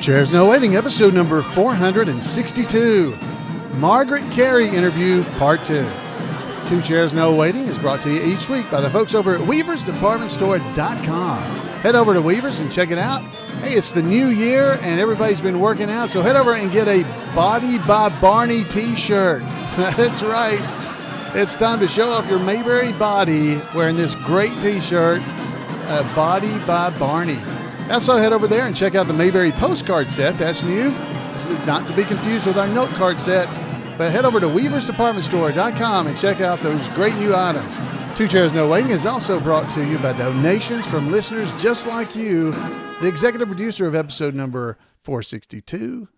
Chairs No Waiting, episode number 462. Margaret Kerry interview, part 2. Two Chairs No Waiting is brought to you each week by the folks over at weaversdepartmentstore.com. Head over to Weavers and check it out. Hey, it's the new year and everybody's been working out, so head over and get a Body by Barney t-shirt. That's right. It's time to show off your Mayberry body wearing this great t-shirt, Body by Barney. Also, head over there and check out the Mayberry postcard set. That's new. It's not to be confused with our note card set. But head over to weaversdepartmentstore.com and check out those great new items. Two Chairs No Waiting is also brought to you by donations from listeners just like you. The executive producer of episode number 462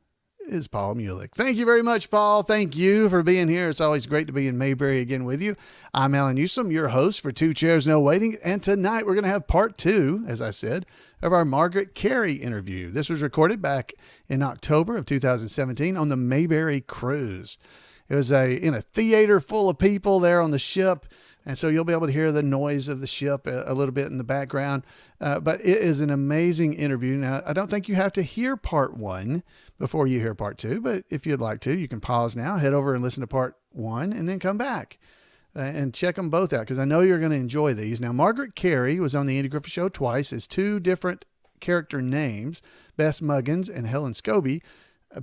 is Paul Mulick. Thank you very much, Paul. Thank you for being here. It's always great to be in Mayberry again with you. I'm Alan Newsom, your host for Two Chairs No Waiting. And tonight we're going to have part 2, as I said, of our Margaret Kerry interview. This was recorded back in October of 2017 on the Mayberry Cruise. It was in a theater full of people there on the ship. And so you'll be able to hear the noise of the ship a little bit in the background. But it is an amazing interview. Now, I don't think you have to hear part 1 before you hear part 2. But if you'd like to, you can pause now, head over and listen to part 1, and then come back and check them both out, because I know you're going to enjoy these. Now, Margaret Kerry was on the Andy Griffith Show twice as 2 different character names, Bess Muggins and Helen Scobey.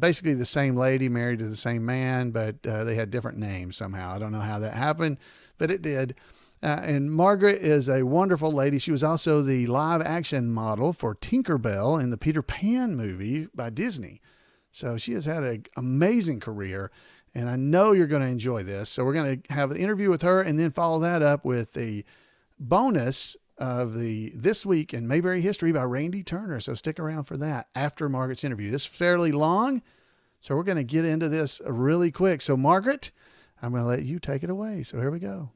Basically the same lady married to the same man, but they had different names somehow. I don't know how that happened, but it did. And Margaret is a wonderful lady. She was also the live action model for Tinkerbell in the Peter Pan movie by Disney. So she has had an amazing career, and I know you're going to enjoy this. So we're going to have an interview with her and then follow that up with the bonus of the This Week in Mayberry History by Randy Turner. So stick around for that after Margaret's interview. This is fairly long, so we're going to get into this really quick. So Margaret, I'm going to let you take it away. So here we go.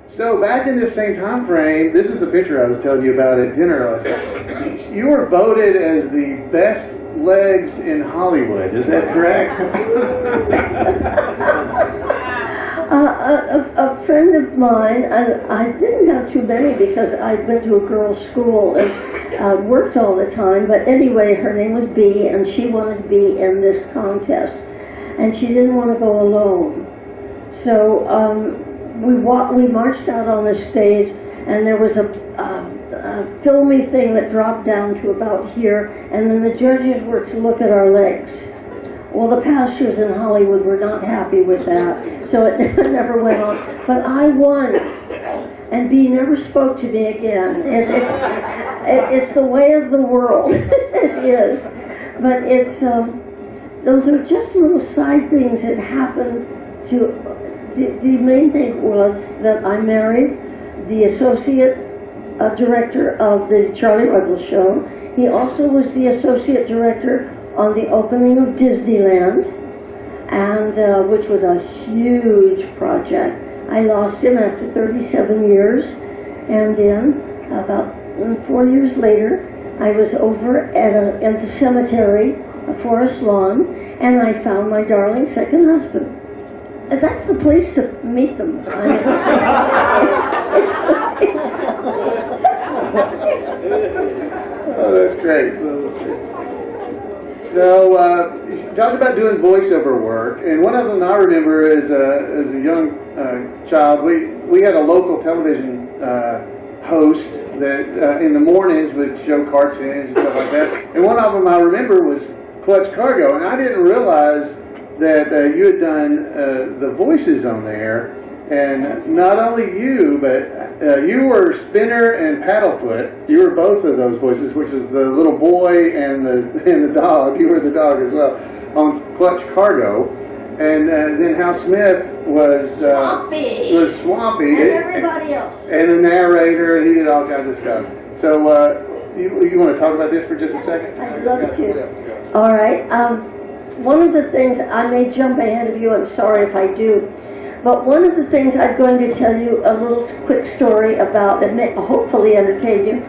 So back in this same time frame, this is the picture I was telling you about at dinner last night. You were voted as the best legs in Hollywood. Is that correct? A friend of mine, and I didn't have too many because I went to a girls' school and worked all the time, but anyway, her name was Bee, and she wanted to be in this contest, and she didn't want to go alone. So we marched out on the stage, and there was a filmy thing that dropped down to about here, and then the judges were to look at our legs. Well, the pastors in Hollywood were not happy with that, so it never went on. But I won, and Bee never spoke to me again. It's the way of the world. It is. But it's those are just little side things that happened to... The main thing was that I married the associate director of the Charlie Ruggles Show. He also was the associate director on the opening of Disneyland, and which was a huge project. I lost him after 37 years, and then about 4 years later, I was over at the cemetery, Forest Lawn, and I found my darling second husband. And that's the place to meet them. I mean, Oh, that's great. So you talked about doing voiceover work, and one of them I remember as a young child, we had a local television host that in the mornings would show cartoons and stuff like that. And one of them I remember was Clutch Cargo, and I didn't realize that you had done the voices on there. And not only you, but you were Spinner and Paddlefoot. You were both of those voices, which is the little boy and the dog. You were the dog as well on Clutch Cargo. And then Hal Smith was Swampy. And everybody else. And the narrator, and he did all kinds of stuff. So you want to talk about this for just a second? I'd love to. All right. One of the things, I may jump ahead of you, I'm sorry if I do, but one of the things I'm going to tell you a little quick story about, and hopefully entertain you.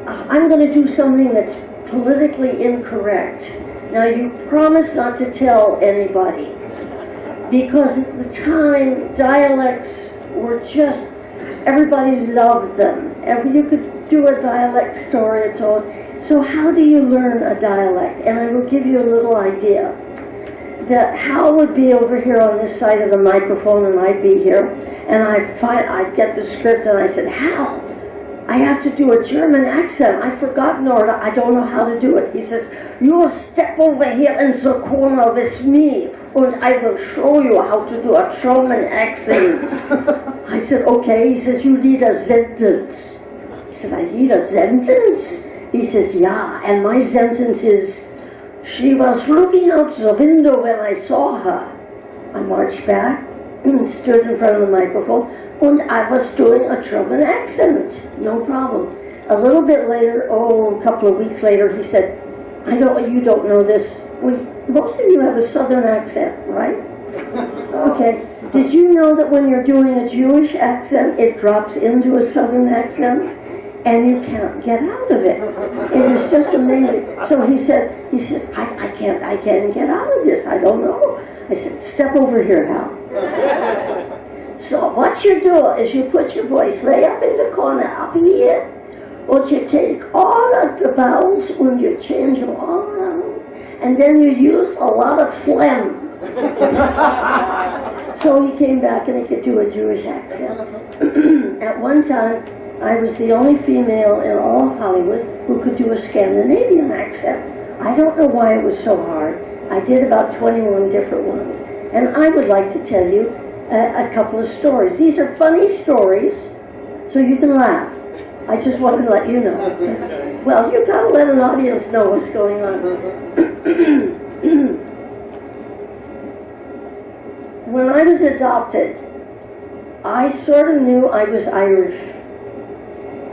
I'm going to do something that's politically incorrect. Now, you promise not to tell anybody, because at the time, dialects were just, everybody loved them. You could do a dialect story at all. So how do you learn a dialect? And I will give you a little idea. That Hal would be over here on this side of the microphone and I'd be here. And I'd get the script and I said, Hal, I have to do a German accent. I've forgotten or I don't know how to do it. He says, you step over here in the corner with me and I will show you how to do a German accent. I said, okay. He says, you need a sentence. I said, I need a sentence? He says, yeah, and my sentence is, she was looking out the window when I saw her. I marched back, stood in front of the microphone, and I was doing a German accent. No problem. A little bit later, a couple of weeks later, he said, you don't know this. Well, most of you have a Southern accent, right? Okay. Did you know that when you're doing a Jewish accent, it drops into a Southern accent? And you can't get out of it. It is just amazing. So he says, I can't get out of this. I don't know. I said, step over here, Hal. So what you do is you put your voice way up in the corner, up here, and you take all of the vowels and you change them all around, and then you use a lot of phlegm. So he came back and he could do a Jewish accent. At one time, I was the only female in all of Hollywood who could do a Scandinavian accent. I don't know why it was so hard. I did about 21 different ones. And I would like to tell you a couple of stories. These are funny stories, so you can laugh. I just want to let you know. Well, you've got to let an audience know what's going on. When I was adopted, I sort of knew I was Irish.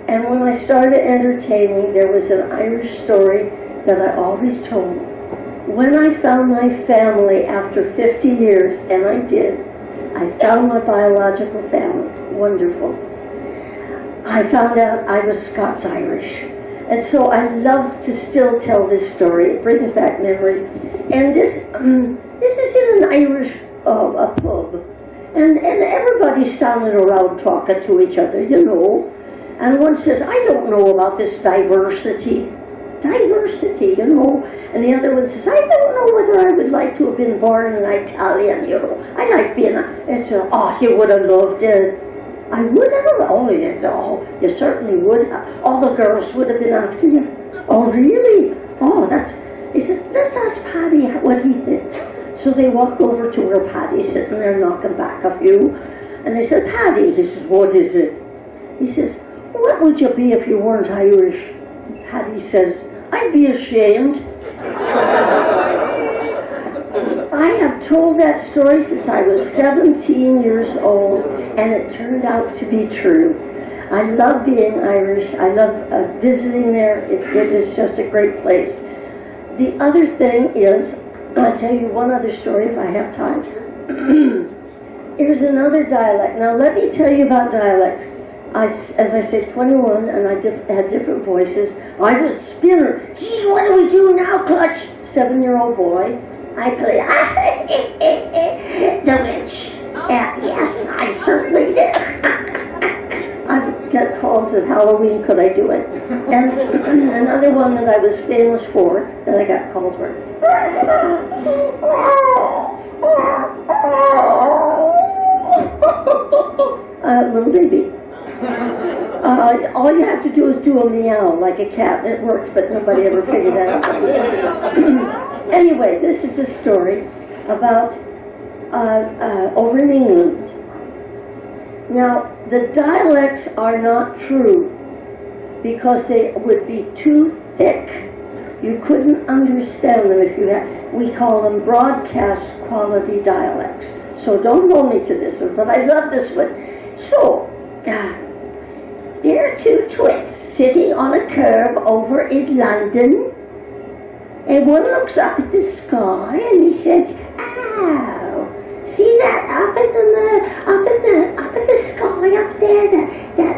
And when I started entertaining, there was an Irish story that I always told. When I found my family after 50 years, and I did, I found my biological family. Wonderful. I found out I was Scots-Irish. And so I love to still tell this story. It brings back memories. And this is in an Irish a pub. And everybody's standing around talking to each other, you know. And one says, I don't know about this diversity, you know. And the other one says, I don't know whether I would like to have been born an Italian, you know. I like being you would have loved it. I would have, you certainly would have. All the girls would have been after you. Oh, really? He says, let's ask Paddy what he thinks. So they walk over to where Paddy's sitting there knocking back a few. And they said, Paddy, he says, what is it? He says, what would you be if you weren't Irish? Paddy says, I'd be ashamed. I have told that story since I was 17 years old, and it turned out to be true. I love being Irish. I love visiting there. It is just a great place. The other thing is, I'll tell you one other story if I have time. Here's another dialect. Now let me tell you about dialects. As I said, 21, and I had different voices. I was Spinner. Gee, what do we do now, Clutch? 7-year-old boy. I play the witch. Yes, I certainly did. I get calls at Halloween, could I do it? And another one that I was famous for, that I got called for. Little baby. All you have to do is do a meow like a cat, and it works, but nobody ever figured that out. Anyway, this is a story about over in England. Now, the dialects are not true because they would be too thick. You couldn't understand them if you had. We call them broadcast quality dialects. So don't hold me to this one, but I love this one. So, there are two twins sitting on a curb over in London, and one looks up at the sky and he says, "Ow, see that up in the sky up there,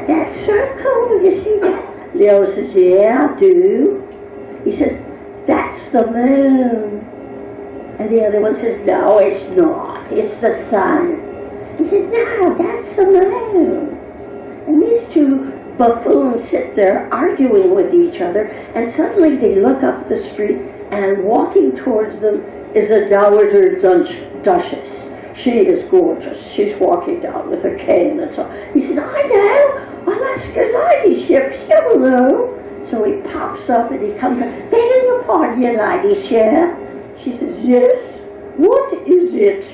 that circle? Do you see that?" Leo says, "Yeah, I do." He says, "That's the moon." And the other one says, "No, it's not. It's the sun." He says, "No, that's the moon." And these two buffoons sit there arguing with each other, and suddenly they look up the street, and walking towards them is a dowager duchess. She is gorgeous. She's walking down with a cane and so. He says, I know, I'll ask your ladyship, you'll know. So he pops up and he comes up, begging your pardon, your ladyship. She says, yes, what is it?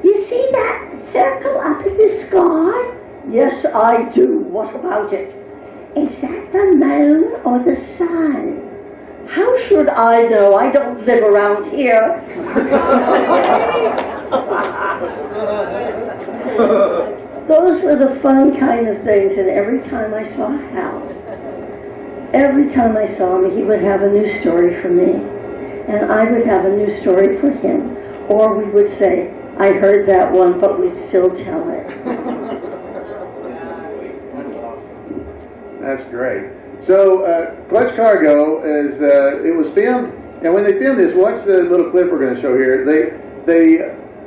You see that circle up in the sky? Yes, I do. What about it? Is that the moon or the sun? How should I know? I don't live around here. Those were the fun kind of things, and every time I saw Hal, every time I saw him, he would have a new story for me, and I would have a new story for him, or we would say, I heard that one, but we'd still tell it. That's great. So, Clutch Cargo is, it was filmed, and when they filmed this, watch the little clip we're going to show here.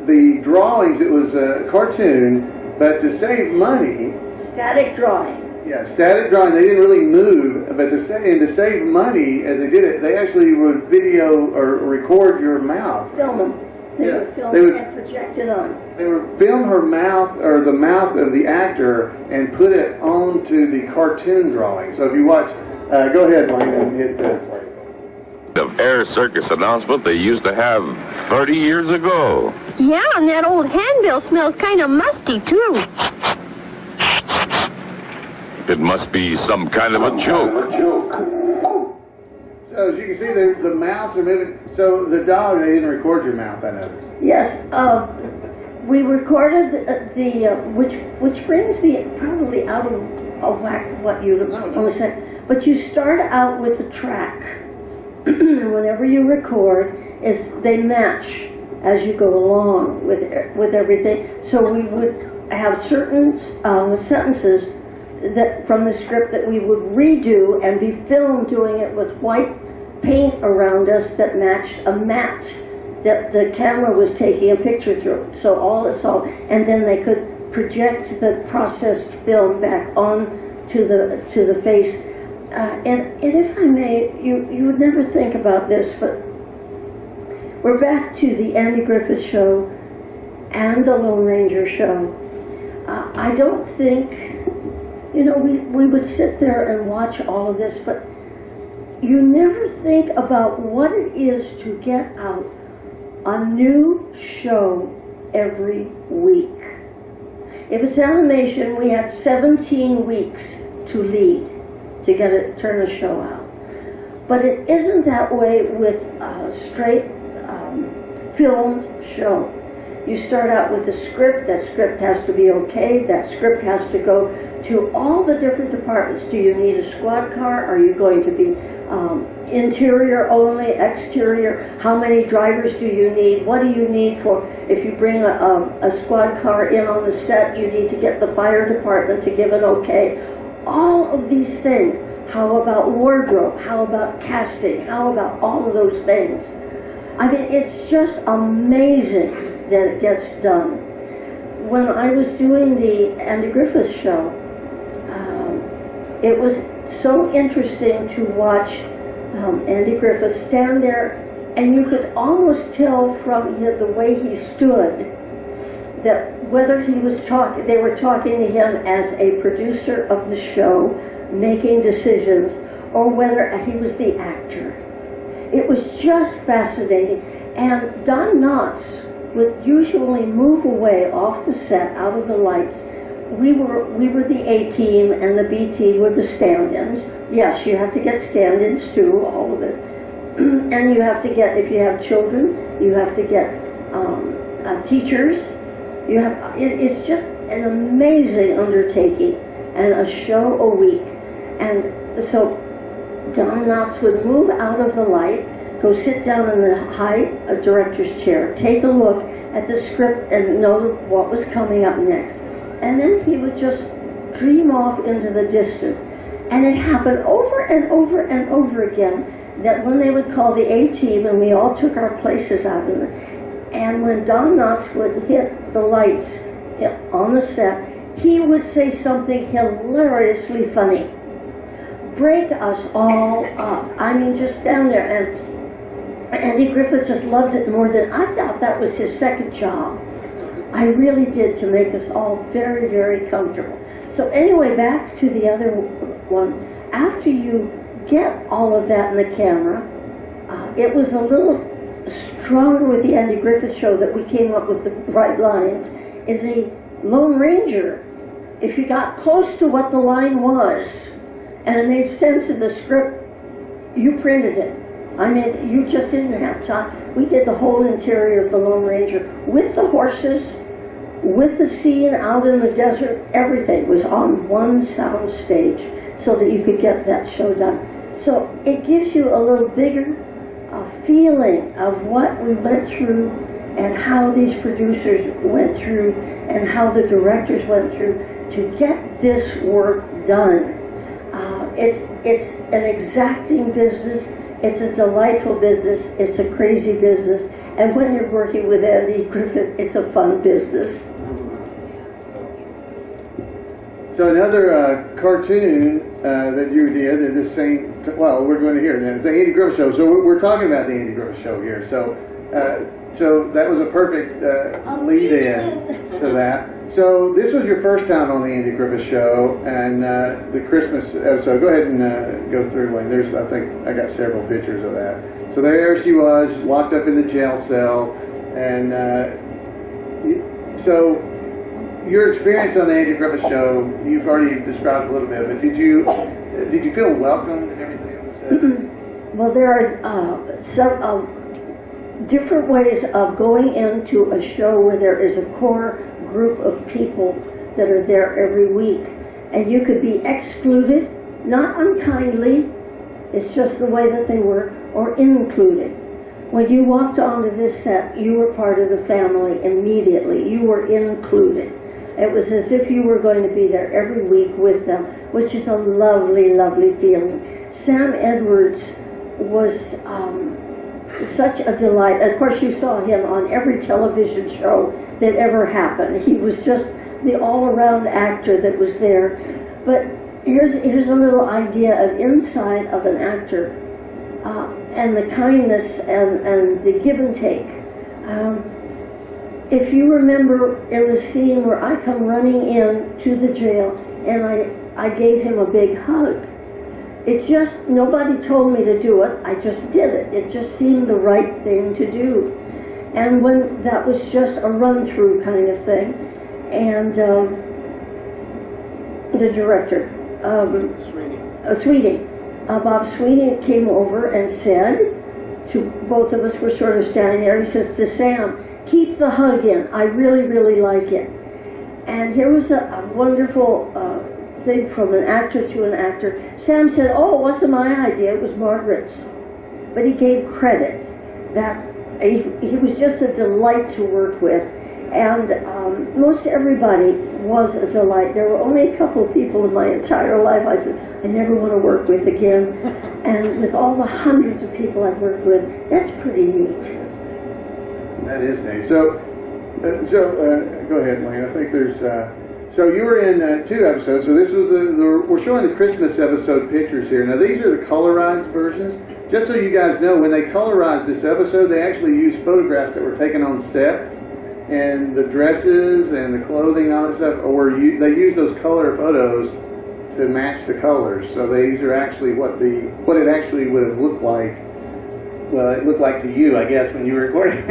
The drawings, it was a cartoon, but to save money... Static drawing. Yeah, static drawing. They didn't really move, but to save money, as they did it, they actually would video or record your mouth. Film them. They would film and project it on. They would film her mouth, or the mouth of the actor, and put it onto the cartoon drawing. So if you watch, go ahead, Wayne, and hit the play. Of air circus announcement they used to have 30 years ago. Yeah, and that old handbill smells kind of musty, too. It must be some kind of a joke. So as you can see, the mouths are moving. So the dog, they didn't record your mouth, I noticed. Yes, we recorded which brings me probably out of whack of what you want to say. But you start out with the track. And whenever you record, they match as you go along with everything. So we would have certain sentences that from the script that we would redo and be filmed doing it with white paint around us that matched a mat that the camera was taking a picture through. So all it's all, and then they could project the processed film back on to the face. And if I may, you would never think about this, but we're back to the Andy Griffith Show and the Lone Ranger Show. I don't think, we would sit there and watch all of this, but you never think about what it is to get out a new show every week. If it's animation, we had 17 weeks to lead to turn a show out. But it isn't that way with a straight filmed show. You start out with a script. That script has to be okay. That script has to go to all the different departments. Do you need a squad car? Are you going to be interior only, exterior? How many drivers do you need? What do you need for, if you bring a squad car in on the set, you need to get the fire department to give an okay. All of these things. How about wardrobe? How about casting? How about all of those things? I mean, it's just amazing that it gets done. When I was doing the Andy Griffith Show, it was so interesting to watch Andy Griffith stand there, and you could almost tell from the way he stood that whether he was they were talking to him as a producer of the show, making decisions, or whether he was the actor. It was just fascinating. And Don Knotts would usually move away off the set, out of the lights. We were the A team, and the B team were the stand-ins. Yes, you have to get stand-ins too, all of this. And you have to get, if you have children, you have to get teachers. It's just an amazing undertaking, and a show a week. And so Don Knotts would move out of the light, go sit down in the high director's chair, take a look at the script and know what was coming up next. And then he would just dream off into the distance. And it happened over and over and over again that when they would call the A-team and we all took our places out in and when Don Knotts would hit the lights on the set, he would say something hilariously funny, break us all up. I mean, just stand there. And Andy Griffith just loved it more than I thought. That was his second job. I really did, to make us all very, very comfortable. So anyway, back to the other one. After you get all of that in the camera, it was a little stronger with the Andy Griffith Show that we came up with the right lines. In the Lone Ranger, if you got close to what the line was and it made sense in the script, you printed it. I mean, you just didn't have time. We did the whole interior of the Lone Ranger with the horses, with the scene out in the desert. Everything was on one sound stage so that you could get that show done. So it gives you a little bigger feeling of what we went through and how these producers went through and how the directors went through to get this work done. It's an exacting business. It's a delightful business. It's a crazy business. And when you're working with Andy Griffith, it's a fun business. So another cartoon that you did in this same, well, we're going to hear it, the Andy Griffith Show. So we're talking about the Andy Griffith Show here. So that was a perfect lead-in to that. So this was your first time on the Andy Griffith Show, and the Christmas episode. Go ahead and go through one. I think I got several pictures of that. So there she was, locked up in the jail cell, and so your experience on the Andy Griffith Show, you've already described a little bit, but did you feel welcomed and everything that was said? Well, there are several different ways of going into a show where there is a core group of people that are there every week, and you could be excluded, not unkindly, it's just the way that they were, or included. When you walked onto this set, you were part of the family immediately. You were included. It was as if you were going to be there every week with them, which is a lovely, lovely feeling. Sam Edwards was such a delight. Of course, you saw him on every television show that ever happened. He was just the all-around actor that was there. But here's a little idea of inside of an actor, and the kindness and the give and take. If you remember in the scene where I come running in to the jail and I gave him a big hug, it just, nobody told me to do it, I just did it. It just seemed the right thing to do. And when that was just a run-through kind of thing, and the director, Sweeney, Bob Sweeney came over and said to both of us, were sort of standing there, he says to Sam, keep the hug in, I really, really like it. And here was a wonderful thing from an actor to an actor. Sam said, oh, it wasn't my idea, it was Margaret's. But he gave credit. That he was just a delight to work with. And most everybody was a delight. There were only a couple of people in my entire life I said, I never want to work with again. And with all the hundreds of people I've worked with, that's pretty neat. That is neat. So go ahead, Wayne. I think there's... So you were in 2 episodes. So this was we're showing the Christmas episode pictures here. Now these are the colorized versions. Just so you guys know, when they colorized this episode, they actually used photographs that were taken on set, and the dresses and the clothing and all that stuff. They used those color photos to match the colors. So these are actually what it actually would have looked like. Well, it looked like to you, I guess, when you were recording.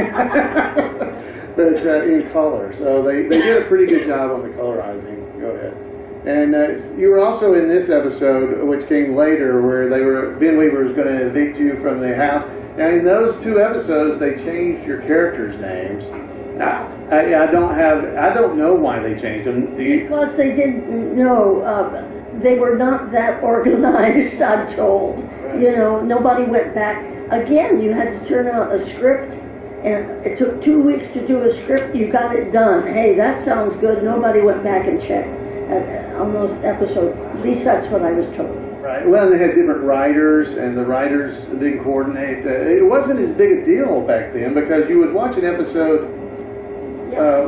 But in color. So they did a pretty good job on the colorizing. Go ahead. And you were also in this episode, which came later, where Ben Weaver was going to evict you from their house. Now, in those 2 episodes, they changed your characters' names. I don't know why they changed them. Because they didn't know. They were not that organized, I'm told. Right. You know, nobody went back. Again, you had to turn out a script, and it took 2 weeks to do a script. You got it done. Hey, that sounds good. Nobody went back and checked on those episodes. At least that's what I was told. Right. Well, they had different writers, and the writers didn't coordinate. It wasn't as big a deal back then, because you would watch an episode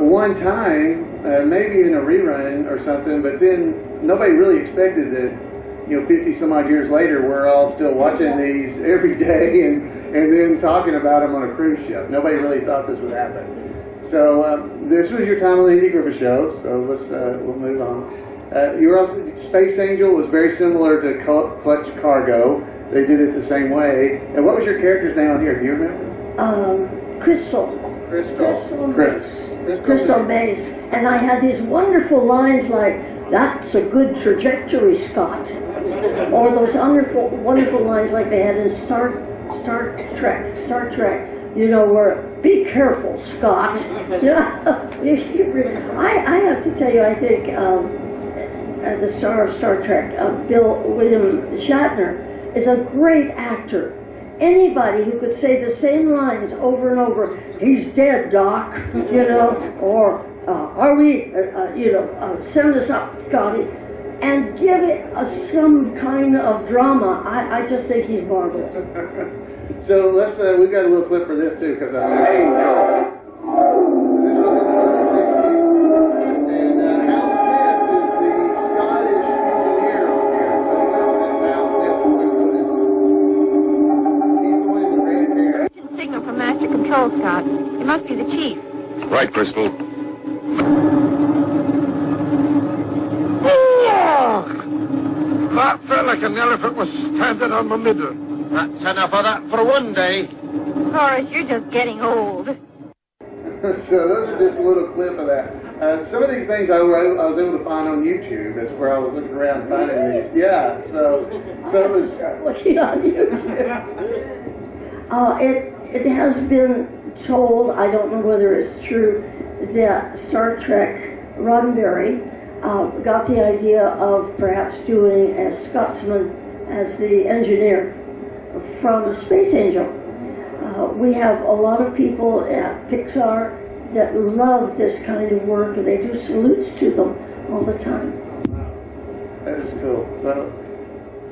one time, maybe in a rerun or something, but then nobody really expected that, 50 some odd years later, we're all still watching these every day and then talking about them on a cruise ship. Nobody really thought this would happen. So this was your time on the Andy Griffith Show, so we'll move on. You were also, Space Angel was very similar to Clutch Cargo. They did it the same way. And what was your character's name on here? Do you remember? Crystal Base. And I had these wonderful lines like, "That's a good trajectory, Scott." Or those wonderful lines like they had in Star Trek, where, "Be careful, Scott." I have to tell you, I think the star of Star Trek, William Shatner, is a great actor. Anybody who could say the same lines over and over, "He's dead, Doc," or "Are we, send us up, Scotty," and give it some kind of drama. I just think he's marvelous. So we've got a little clip for this too, because Angel. So this was in the early 60s, and Hal Smith is the Scottish engineer on here. So listen, that's Hal Smith's voice. Notice. He's the one in the red hair. Signal from Master Control, Scott. It must be the chief. Right, Crystal. That felt like an elephant was standing on my middle. That's enough of that for one day. Horace, you're just getting old. So those are just a little clip of that. Some of these things I was able to find on YouTube. That's where I was looking around finding these. Yeah, so it was looking on YouTube. It has been told, I don't know whether it's true, that Star Trek Roddenberry got the idea of perhaps doing a Scotsman as the engineer from Space Angel. We have a lot of people at Pixar that love this kind of work, and they do salutes to them all the time. That is cool.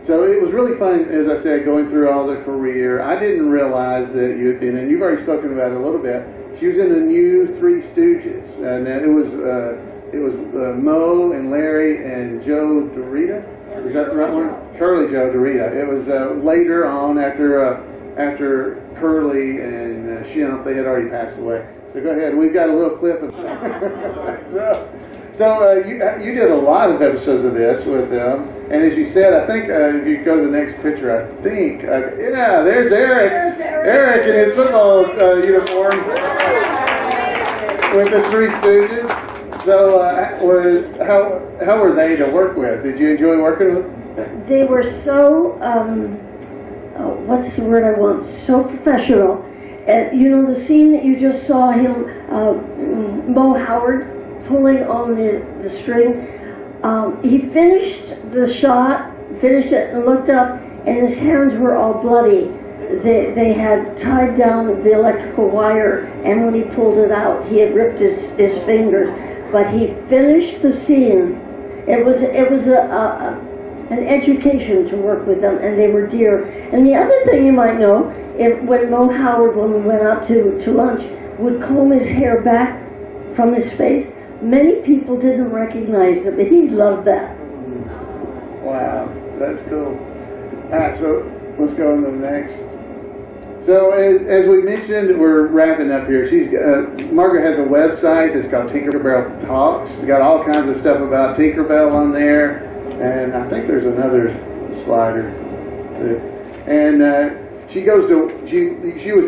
So it was really fun, as I said, going through all the career. I didn't realize that you had been, and you've already spoken about it a little bit. She was in the new Three Stooges, and it was Moe and Larry and Joe Dorita. Is that the right one? Curly Joe Dorita. It was later on after Curly and Shemp, they had already passed away. So go ahead. We've got a little clip of So you did a lot of episodes of this with them, and as you said, I think if you go to the next picture, there's Eric. Eric in his football uniform with the Three Stooges. So how were they to work with? Did you enjoy working with them? They were so what's the word I want? So professional. The scene that you just saw him, Mo Howard, pulling on the string. He finished the shot, finished it, and looked up, and his hands were all bloody. They had tied down the electrical wire, and when he pulled it out, he had ripped his fingers. But he finished the scene. It was an education to work with them, and they were dear. And the other thing you might know, when Mo Howard, when we went out to lunch, would comb his hair back from his face, many people didn't recognize him, but he loved that. Wow, that's cool. All right, so let's go on to the next. So as we mentioned, we're wrapping up here. Margaret has a website that's called Tinkerbell Talks. It's got all kinds of stuff about Tinkerbell on there, and I think there's another slider too. And she was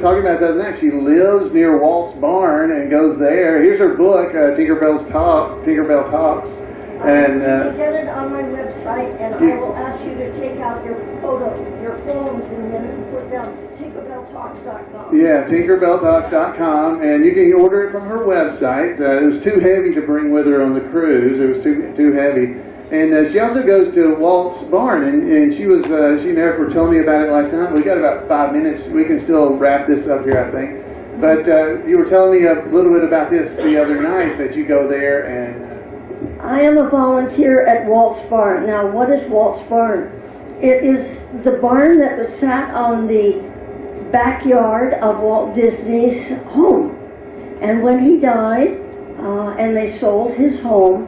talking about the other night. She lives near Walt's barn and goes there. Here's her book, Tinkerbell Talks. And you get it on my website, and I will ask you to take out your phones, and then put down TinkerbellTalks.com. Yeah, TinkerbellTalks.com, and you can order it from her website. It was too heavy to bring with her on the cruise. It was too heavy. And she also goes to Walt's barn, and she and Eric were telling me about it last night. We got about 5 minutes. We can still wrap this up here, I think. But you were telling me a little bit about this the other night, that you go there and... I am a volunteer at Walt's barn. Now, what is Walt's barn? It is the barn that was sat on the backyard of Walt Disney's home. And when he died, and they sold his home.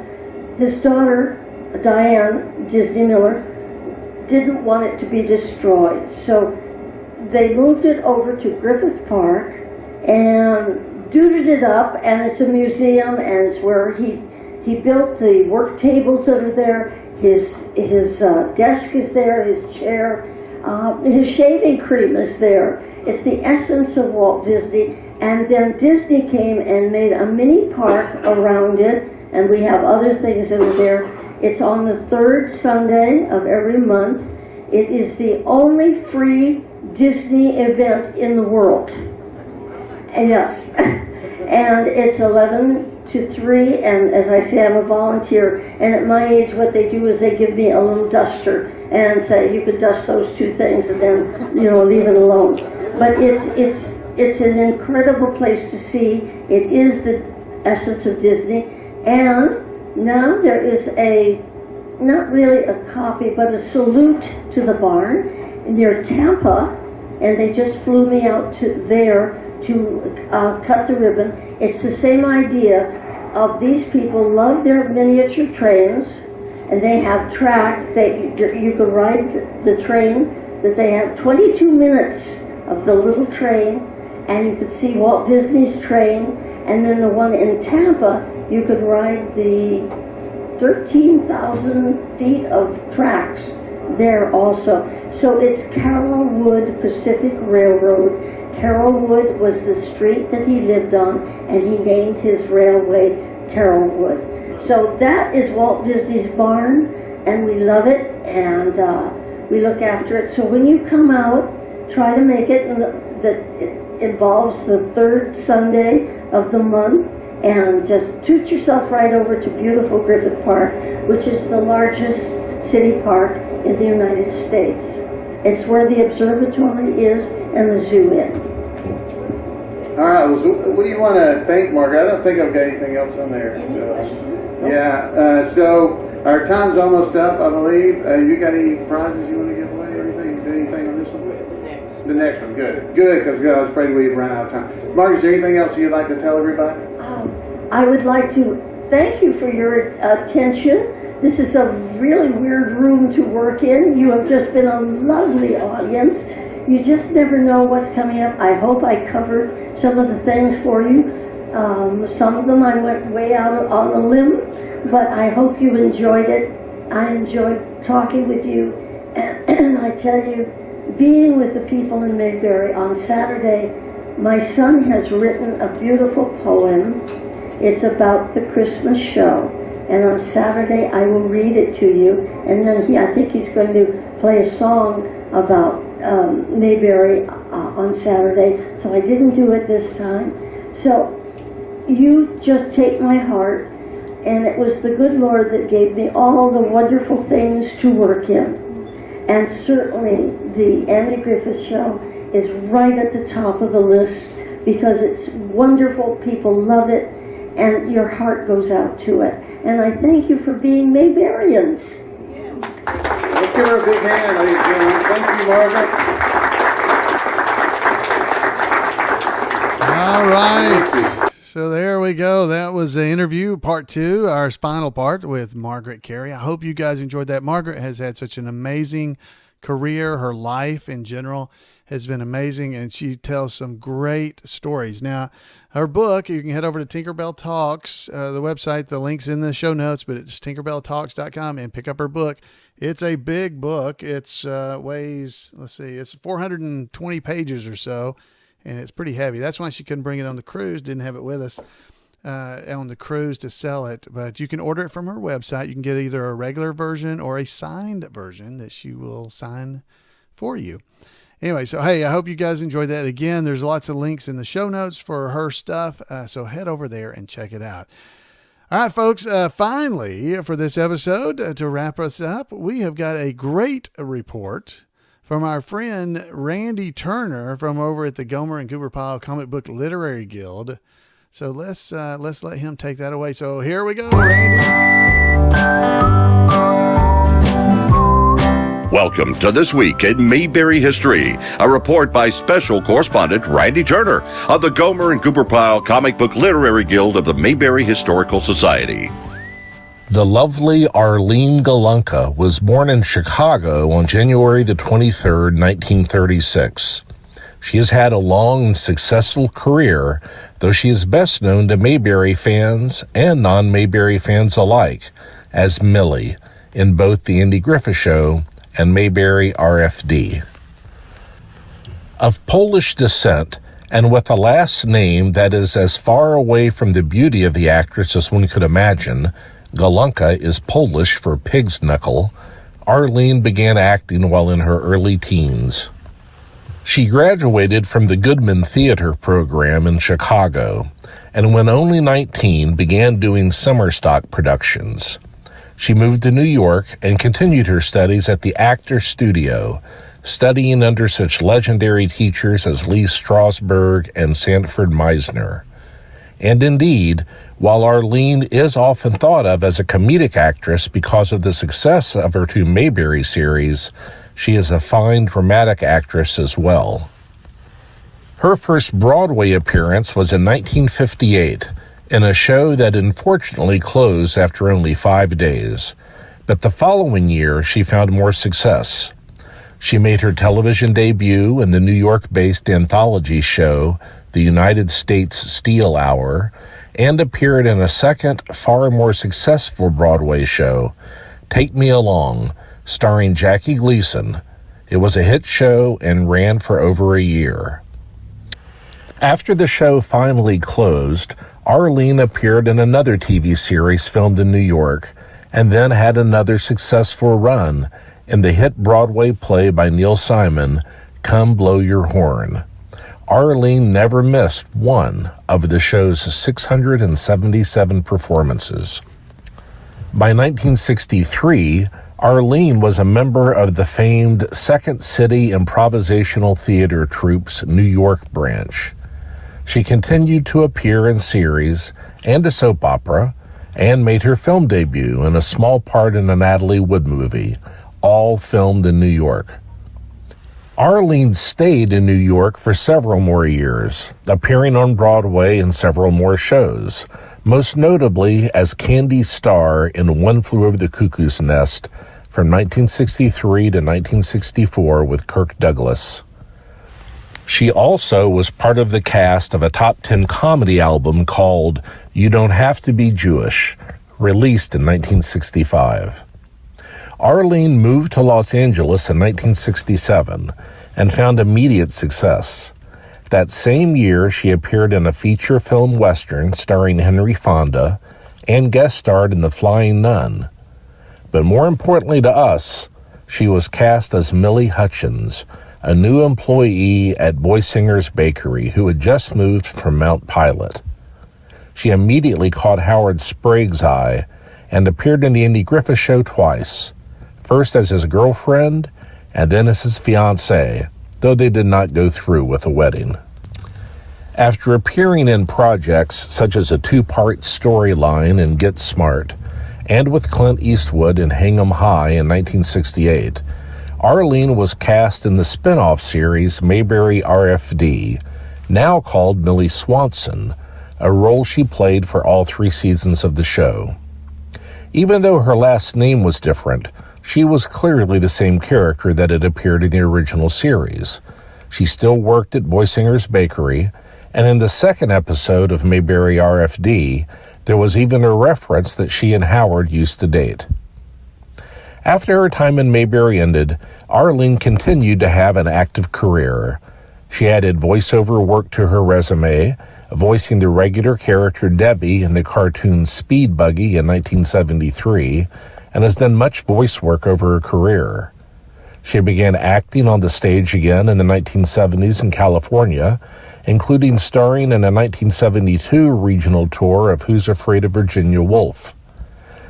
His daughter, Diane Disney Miller, didn't want it to be destroyed, so they moved it over to Griffith Park and duded it up, and it's a museum, and it's where he built the work tables that are there. His desk is there, his chair, his shaving cream is there. It's the essence of Walt Disney. And then Disney came and made a mini park around it, and we have other things that are there. It's on the third Sunday of every month. It is the only free Disney event in the world. Yes. And it's 11 to 3, and as I say, I'm a volunteer. And at my age, what they do is they give me a little duster and say, you could dust those two things and then, leave it alone. But it's an incredible place to see. It is the essence of Disney. And now there is not really a copy, but a salute to the barn near Tampa. And they just flew me out there to cut the ribbon. It's the same idea of these people love their miniature trains, and they have tracks that you can ride the train, that they have 22 minutes of the little train, and you could see Walt Disney's train. And then the one in Tampa, you could ride the 13,000 feet of tracks there also. So it's Carrollwood Pacific Railroad. Carrollwood was the street that he lived on, and he named his railway Carrollwood. So that is Walt Disney's barn, and we love it, and we look after it. So when you come out, try to make it that it involves the third Sunday of the month, and just toot yourself right over to beautiful Griffith Park, which is the largest city park in the United States. It's where the observatory is and the zoo is. All right, well, so what do you want to thank, Margaret? I don't think I've got anything else on there. Any questions? Yeah, so our time's almost up, I believe. You got any prizes you want to give away or anything? Do anything on this one? The next one, good, because I was afraid we'd run out of time. Margaret, is there anything else you'd like to tell everybody? I would like to thank you for your attention. This is a really weird room to work in. You have just been a lovely audience. You just never know what's coming up. I hope I covered some of the things for you. Some of them I went way out on a limb, but I hope you enjoyed it. I enjoyed talking with you, and I tell you, being with the people in Mayberry on Saturday, my son has written a beautiful poem. It's about the Christmas show, and on Saturday I will read it to you, and then I think he's going to play a song about Mayberry on Saturday, so I didn't do it this time. So you just take my heart, and it was the good Lord that gave me all the wonderful things to work in. And certainly the Andy Griffith Show is right at the top of the list because it's wonderful, people love it, and your heart goes out to it. And I thank you for being Mayberians. Let's give her a big hand, ladies and gentlemen. Thank you, Margaret. All right. So there we go. That was the interview, part 2, our final part with Margaret Kerry. I hope you guys enjoyed that. Margaret has had such an amazing career. Her life in general has been amazing, and she tells some great stories. Now, her book, you can head over to Tinkerbell Talks, the website. The link's in the show notes, but it's tinkerbelltalks.com, and pick up her book. It's a big book. It's weighs, it's 420 pages or so, and it's pretty heavy. That's why she couldn't bring it on the cruise, didn't have it with us on the cruise to sell it. But you can order it from her website. You can get either a regular version or a signed version that she will sign for you. Anyway, so hey, I hope you guys enjoyed that. Again, there's lots of links in the show notes for her stuff, so head over there and check it out. All right, folks, finally, for this episode, to wrap us up, we have got a great report from our friend Randy Turner from over at the Gomer and Cooper Pyle Comic Book Literary Guild. So let's let him take that away. So here we go, Randy. Welcome to This Week in Mayberry History, a report by Special Correspondent Randy Turner of the Gomer and Cooper Pyle Comic Book Literary Guild of the Mayberry Historical Society. The lovely Arlene Golonka was born in Chicago on January the 23rd, 1936. She has had a long and successful career, though she is best known to Mayberry fans and non-Mayberry fans alike as Millie in both the Andy Griffith Show and Mayberry RFD. Of Polish descent, and with a last name that is as far away from the beauty of the actress as one could imagine, Golonka is Polish for pig's knuckle, Arlene began acting while in her early teens. She graduated from the Goodman Theater program in Chicago, and when only 19 began doing summer stock productions. She moved to New York and continued her studies at the Actor Studio, studying under such legendary teachers as Lee Strasberg and Sanford Meisner. And indeed, while Arlene is often thought of as a comedic actress because of the success of her two Mayberry series, she is a fine dramatic actress as well. Her first Broadway appearance was in 1958, in a show that unfortunately closed after only 5 days. But the following year, she found more success. She made her television debut in the New York-based anthology show, The United States Steel Hour, and appeared in a second, far more successful Broadway show, Take Me Along, starring Jackie Gleason. It was a hit show and ran for over a year. After the show finally closed, Arlene appeared in another TV series filmed in New York, and then had another successful run in the hit Broadway play by Neil Simon, Come Blow Your Horn. Arlene never missed one of the show's 677 performances. By 1963, Arlene was a member of the famed Second City Improvisational Theater Troupe's New York branch. She continued to appear in series and a soap opera, and made her film debut in a small part in a Natalie Wood movie, all filmed in New York. Arlene stayed in New York for several more years, appearing on Broadway in several more shows, most notably as Candy Starr in One Flew Over the Cuckoo's Nest from 1963 to 1964 with Kirk Douglas. She also was part of the cast of a top 10 comedy album called You Don't Have to Be Jewish, released in 1965. Arlene moved to Los Angeles in 1967 and found immediate success. That same year, she appeared in a feature film western starring Henry Fonda and guest starred in The Flying Nun. But more importantly to us, she was cast as Millie Hutchins, a new employee at Boysinger's Bakery who had just moved from Mount Pilot. She immediately caught Howard Sprague's eye and appeared in the Andy Griffith Show twice, first as his girlfriend and then as his fiancée, though they did not go through with a wedding. After appearing in projects such as a 2-part storyline in Get Smart and with Clint Eastwood in Hang 'em High in 1968, Arlene was cast in the spin-off series Mayberry RFD, now called Millie Swanson, a role she played for all 3 seasons of the show. Even though her last name was different, she was clearly the same character that had appeared in the original series. She still worked at Boysinger's Bakery, and in the second episode of Mayberry RFD, there was even a reference that she and Howard used to date. After her time in Mayberry ended, Arlene continued to have an active career. She added voiceover work to her resume, voicing the regular character Debbie in the cartoon Speed Buggy in 1973, and has done much voice work over her career. She began acting on the stage again in the 1970s in California, including starring in a 1972 regional tour of Who's Afraid of Virginia Woolf.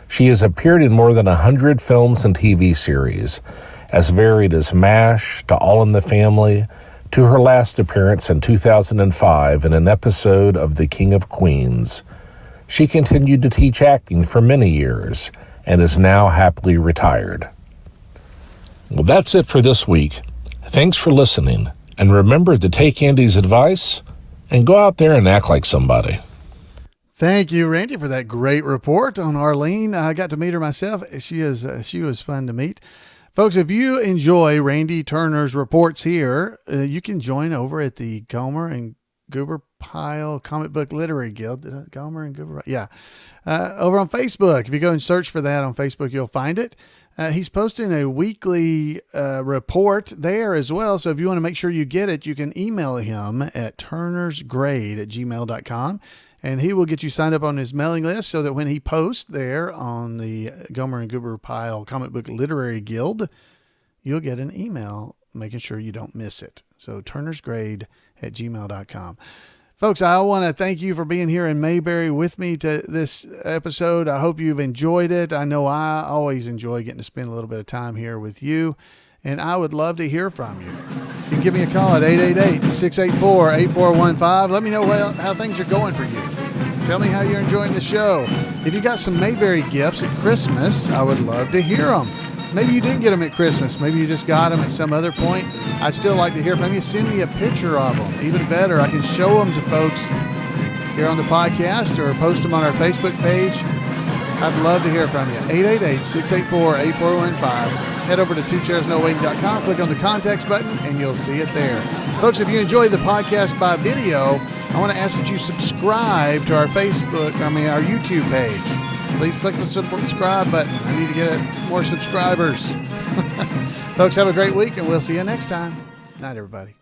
She has appeared in more than 100 films and TV series, as varied as MASH, to All in the Family, to her last appearance in 2005 in an episode of The King of Queens. She continued to teach acting for many years and is now happily retired. Well, that's it for this week. Thanks for listening. And remember to take Andy's advice and go out there and act like somebody. Thank you, Randy, for that great report on Arlene. I got to meet her myself. She was fun to meet. Folks, if you enjoy Randy Turner's reports here, you can join over at the Gomer and Goober Pile Comic Book Literary Guild. Gomer and Goober? Yeah. Over on Facebook. If you go and search for that on Facebook, you'll find it. He's posting a weekly report there as well. So if you want to make sure you get it, you can email him at turnersgrade@gmail.com. And he will get you signed up on his mailing list so that when he posts there on the Gomer and Goober Pile Comic Book Literary Guild, you'll get an email making sure you don't miss it. So turnersgrade@gmail.com. Folks, I want to thank you for being here in Mayberry with me to this episode. I hope you've enjoyed it. I know I always enjoy getting to spend a little bit of time here with you, and I would love to hear from you. You can give me a call at 888-684-8415. Let me know how things are going for you. Tell me how you're enjoying the show. If you got some Mayberry gifts at Christmas, I would love to hear them. Maybe you didn't get them at Christmas. Maybe you just got them at some other point. I'd still like to hear from you. Send me a picture of them. Even better, I can show them to folks here on the podcast or post them on our Facebook page. I'd love to hear from you. 888-684-8415. Head over to twochairsnowaiting.com, click on the contacts button, and you'll see it there. Folks, if you enjoyed the podcast by video, I want to ask that you subscribe to our YouTube page. Please click the subscribe button. I need to get more subscribers. Folks, have a great week, and we'll see you next time. Night, everybody.